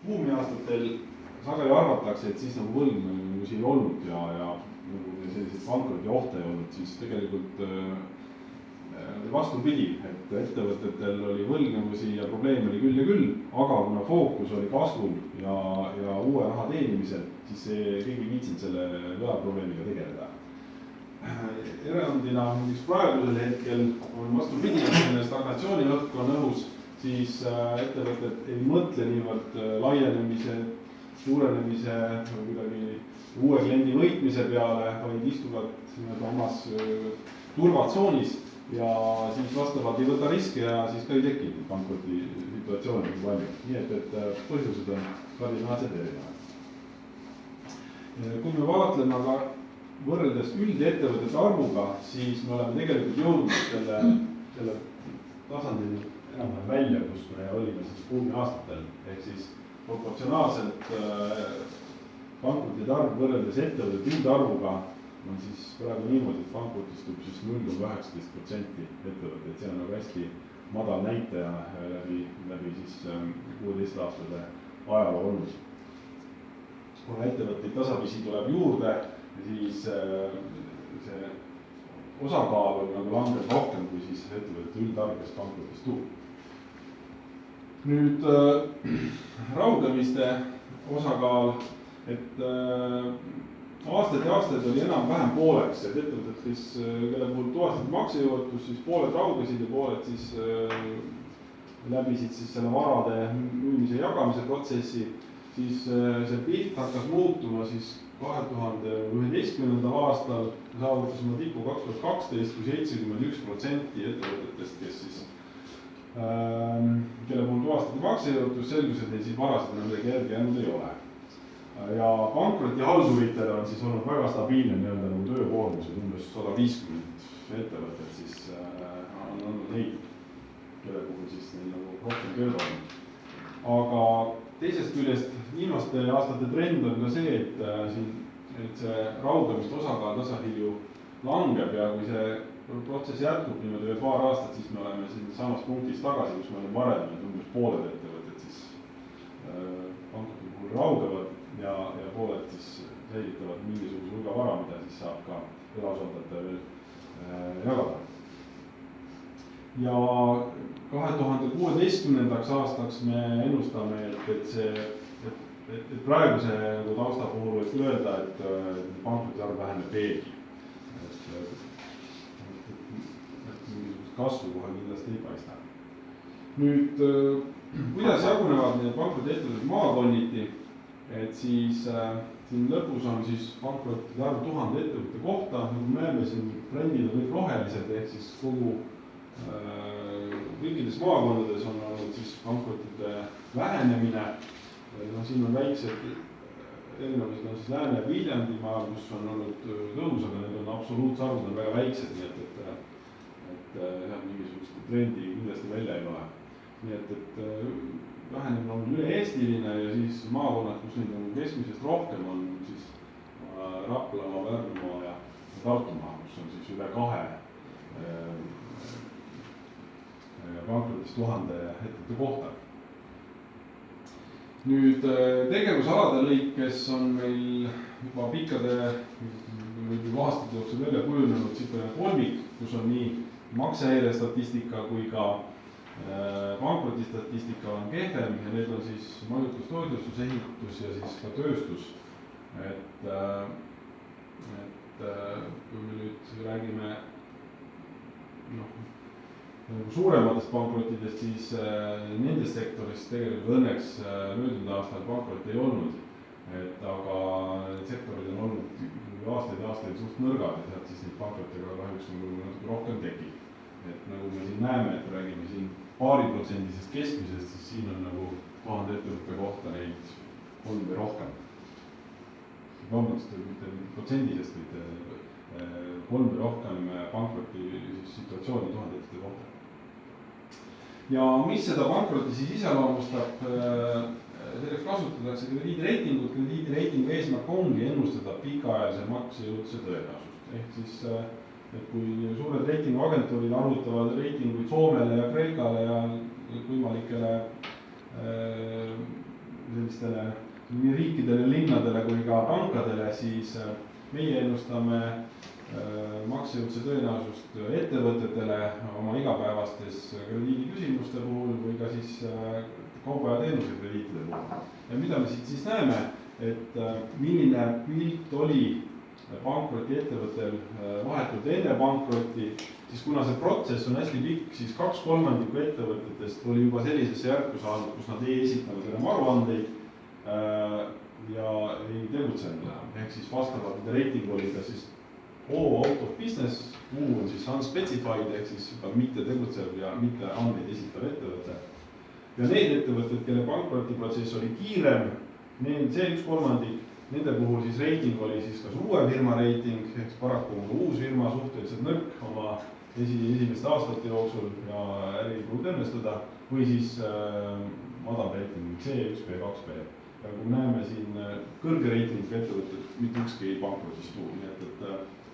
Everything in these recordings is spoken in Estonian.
buumiaastatel sageli arvatakse, et siis nagu võlgnevusi ei olnud ja nagu selliseid pankroti ohte ei olnud, siis tegelikult vastupidi, et ettevõtetel oli võlgnevusi ja probleeme oli küll ja küll, aga kuna fookus oli kasvul ja uue raha teenimisel, siis keegi ei viitsinud selle võlaprobleemiga tegeleda. Erandina praegusel hetkel on vastupidi, et stagnatsiooni õhk on õhus, siis ettevõtted ei mõtle niivõrd laienemise, suurenemise või kuidagi uue kliendi võitmise peale, vaid istuvad omas turvatsoonis ja siis vastavalt ei võta riske ja siis ka ei tekib pankroti situatsiooni nii palju. Nii et põhjused on kardinaalselt erinevad. Kui me vaatleme aga võrreldes üldettevõtete arvuga, siis me oleme tegelikult jõudnud selle tasandil enam-vähem välja, kus me olime siis buumiaastatel, ehk siis proportsionaalselt pankrotide arv võrreldes ettevõtete üldarvuga on siis praegu niimoodi, et pankrotistub siis 0,19% ettevõtteid, see on nagu hästi madal näitaja läbi siis 16-aastase ajaloo olnud. Kuna ettevõtteid tasapisi tuleb juurde, siis see osakaal on nagu langeb rohkem kui siis ettevõtete üldarv, kes pankrotistub. Nüüd raugemiste osakaal, et aastaid ja aastaid oli enam-vähem pooleks, et ettevõtted, kelle puhul tuvastati maksejõuetus, siis pooled raugesid ja pooled siis läbisid siis selle varade müümise ja jagamise protsessi, siis see pilt hakkas muutuma siis 2011. aastal, saavutasime tipu 2012, kui 71% ettevõtetest, kes siis kelle puhul tuvastati maksejõuetus, selgus, et neil siis varasid enam midagi järgi jäänud ei ole. Ja pankroti halduritel on siis olnud väga stabiilne nii-öelda nagu töökoormused, umbes 150 ettevõtet siis on olnud neid, kelle puhul siis neil nagu rohkem tööd on. Aga teisest küljest viimaste aastate trend on ka see, et see raugemiste osakaal tasahilju langeb ja kui see protsess jätkub niimoodi veel paar aastat, siis me oleme siin samas punktis tagasi, kus me oleme varem, et umbes pooled ettevõtted siis pankroti puhul raugevad ja pooled siis säilitavad mingisuguse hulga vara, mida siis saab ka võlausaldajate veel jagada. Ja 2016. aastaks me ennustame, et praeguse tausta puhul võiks öelda, et pankroti arv väheneb veelgi. Mingisugust kasvu kohe kindlasti ei paista. Nüüd, kuidas jagunevad need pankroti ettevõtted maakonniti? Et siis siin lõpus on siis pankrotide arv 1000 ettevõtte kohta, nagu me näeme siin trendid on kõik rohelised, ehk siis kõikides maakondades on olnud siis pankrotide vähenemine. No, siin on väiksed erinevused on siis Lääne- ja Viljandimaal, kus on olnud tõus, aga need on absoluutsarvud on väga väiksed, nii et mingisugust trendi kindlasti välja ei ole. Nii et vähenemine on üle-eestiline ja siis maakonnad, kus neid on keskmisest rohkem, on siis Raplamaa, Pärnumaa ja Tartumaa, kus on siis üle 2 pankrotist 1000 ettevõtte kohta. Nüüd tegevusalade lõikes on meil juba pikkade aastate jooksul välja kujunenud siit kolmik, kus on nii maksehäire statistika kui ka pankrotistatistika on kehvem ja need on siis majutus, toitlustus, ehitus ja siis ka tööstus. Et kui me nüüd räägime suurematest pankrotidest, siis nendes sektoris tegelikult õnneks möödunud aastal pankrot ei olnud. Aga sektorid on olnud aastaid suht nõrgad ja sealt siis neid pankrotega kahjuks natuke rohkem tekib. Et nagu me siin näeme, et räägime siin paariprotsendisest keskmisest, siis siin on nagu 1000 ettevõtte kohta neid 3 või rohkem. Vabandust, mitte protsendisest, mitte 3 või rohkem pankroti situatsiooni 1000 ettevõtte kohta. Ja mis seda pankroti siis iseloomustab, selleks kasutatakse krediidireitingut. Krediidireitingu eesmärk ongi ennustada pikaajalise maksejõudluse tõenäosust. Ehk siis, et kui suured reitinguagentuurid arvutavad reitinguid Soomele ja Kreekale ja võimalikele sellistele nii riikidele, linnadele kui ka pankadele, siis meie ennustame maksejõudluse tõenäosust ettevõtetele oma igapäevastes krediidiküsimuste puhul või ka siis kauba ja teenuse krediitide puhul. Ja mida me siit siis näeme, et milline pilt oli pankroti ettevõttel vahetult enne pankrotti, siis kuna see protsess on hästi pikk, siis 2/3 ettevõtetest oli juba sellisesse järku saanud, kus nad ei esitanud enam aruandeid ja ei tegutsenud enam. Ehk siis vastavalt nende reiting oli ka siis O out of business, U on siis unspecified ehk siis juba mitte tegutsev ja mitte andmeid esitav ettevõte. Ja need ettevõtted, kelle pankrotiprotsess oli kiirem, see 1/3, nende puhul siis reiting oli siis kas uue firma reiting, ehk paraku uus firma suhteliselt nõrk oma esimeste aastate jooksul ja äri ei pruugi õnnestuda, või siis madal reiting C1, B2, B. Ja kui näeme siin kõrge reitingu ettevõtted, mitte ükski ei pankrotistu, nii et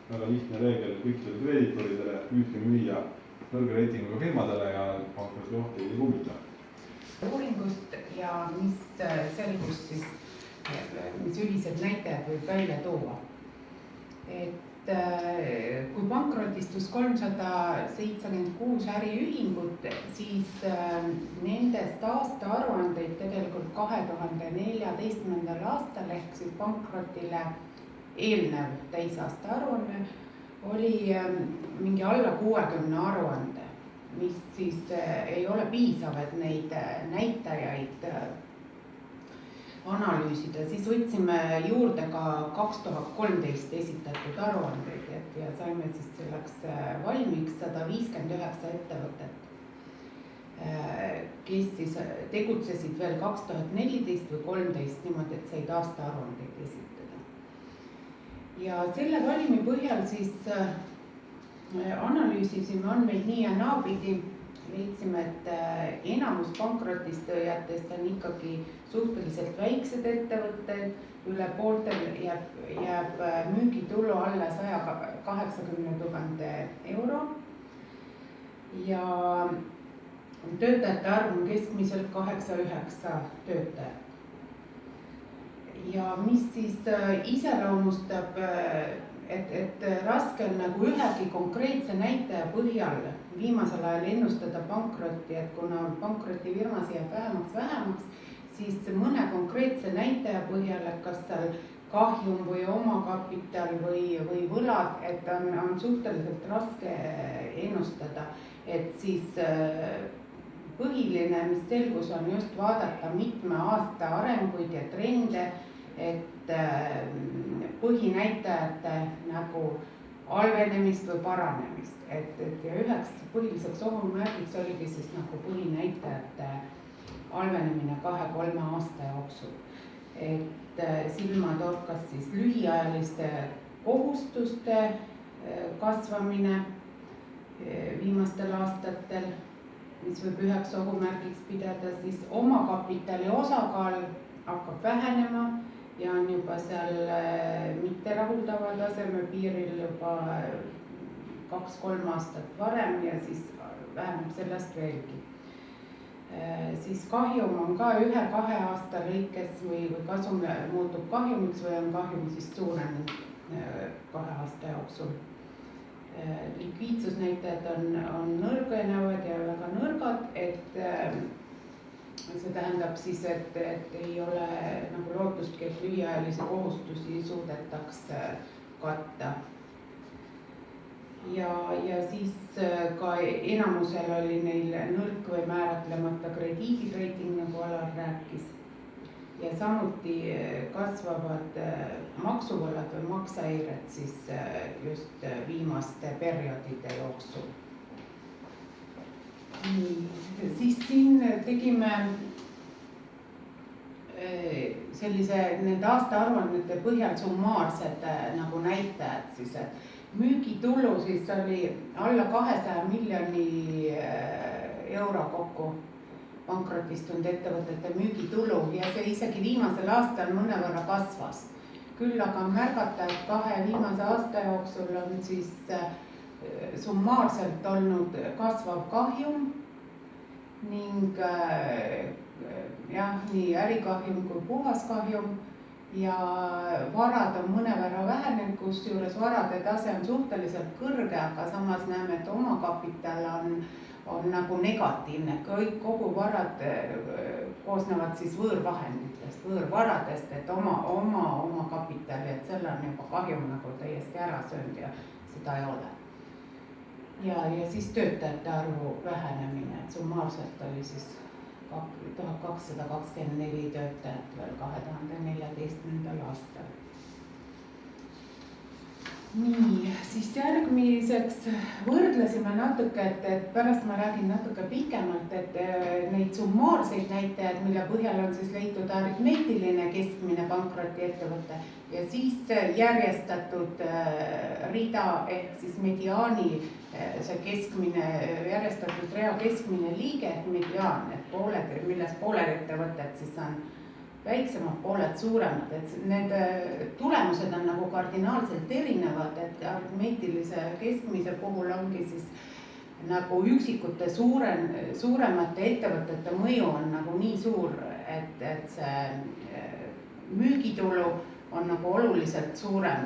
väga lihtne reegel kõikidele kreeditoridele, püüdke müüa kõrge reitinguga firmadele ja pankroti ohtu ei kummita. Uuringust ja mis selgus siis, mis ülised näitajad võib välja tuua. Et kui pankrotistus 376 äriühingut, siis nendest aastaaruandeid tegelikult 2014. aastal ehk siis pankrotile eelnev täisaasta aruanne oli mingi alla 60 aruande, mis siis ei ole piisav, et neid näitajaid analüüsida. Siis võtsime juurde ka 2013 esitatud aruandeid ja saime siis selleks valmiks 159 ettevõtet, kes siis tegutsesid veel 2014 või 2013 niimoodi, et said aastaaruandeid esitada. Ja selle valimi põhjal siis analüüsisime andmeid nii ja naapidi, leidsime, et enamus pankrotistajatest on ikkagi suhteliselt väiksed ettevõtted, üle pooltel jääb müügitulu alla 180 000 euro ja töötajate arv on keskmiselt 8-9 töötajat. Ja mis siis iseloomustab, et raske on nagu ühegi konkreetse näitaja põhjal viimasel ajal ennustada pankrotti, et kuna pankrotifirmas jääb vähemaks, siis mõne konkreetse näitaja põhjal, et kas seal kahjum või omakapital või võlad, et on suhteliselt raske ennustada, et siis põhiline, mis selgus, on just vaadata mitme aasta arenguid ja trende, et põhinäitajate nagu halvenemist või paranemist. Et ja üheks põhiliseks ohumärgiks oligi siis nagu põhinäitajate halvenemine 2-3 aasta jooksul. Et silma torkas siis lühiajaliste kohustuste kasvamine viimastel aastatel, mis võib üheks ohumärgiks pidada, siis omakapitali osakaal hakkab vähenema ja on juba seal mitte rahuldava taseme piiril juba 2-3 aastat varem ja siis väheneb sellest veelgi. Siis kahjum on ka 1-2 aasta lõikes või kasum muutub kahjumiks või on kahjum siis suurenenud 2 aasta jooksul. Likviidsusnäitajad on nõrgenevad ja väga nõrgad, et see tähendab siis, et ei ole nagu lootustki, et lühiajalisi kohustusi suudetaks katta. Ja siis ka enamusel oli neil nõrk või määratlemata krediidireiting, nagu Alar rääkis. Ja samuti kasvavad maksuvõlad või maksehäired siis just viimaste perioodide jooksul. Siis siin tegime sellise nende aastaaruannete põhjal summaarsed nagu näitajad siis, et müügitulu siis oli alla 200 miljoni euro kokku pankrotistunud ettevõtete müügitulu ja see isegi viimasel aastal mõnevõrra kasvas. Küll aga on märgata, et 2 viimase aasta jooksul on siis summaarselt olnud kasvav kahjum ning jah, nii ärikahjum kui puhaskahjum ja varad on mõnevõrra vähenenud, kusjuures varade tase on suhteliselt kõrge, aga samas näeme, et omakapital on nagu negatiivne, kogu varad koosnevad siis võõrvahenditest, võõrvaradest, et oma kapitali, et selle on juba kahjum nagu täiesti ära söönud ja seda ei ole. Ja siis töötajate arvu vähenemine, et summaarselt oli siis 1224 töötajat veel 2014. aastal. Nii, siis järgmiseks võrdlesime natuke, et pärast ma räägin natuke pikemalt, et neid summaarseid näitajaid, mille põhjal on siis leitud aritmeetiline keskmine pankrotiettevõte ja siis järjestatud rida ehk siis mediaani, see keskmine, järjestatud rea keskmine liige ehk mediaan, et pooled, milles pooled ettevõtted siis on väiksemad, pooled suuremad, et need tulemused on nagu kardinaalselt erinevad, et aritmeetilise keskmise puhul ongi siis nagu üksikute suuremate ettevõtete mõju on nagu nii suur, et see müügitulu on nagu oluliselt suurem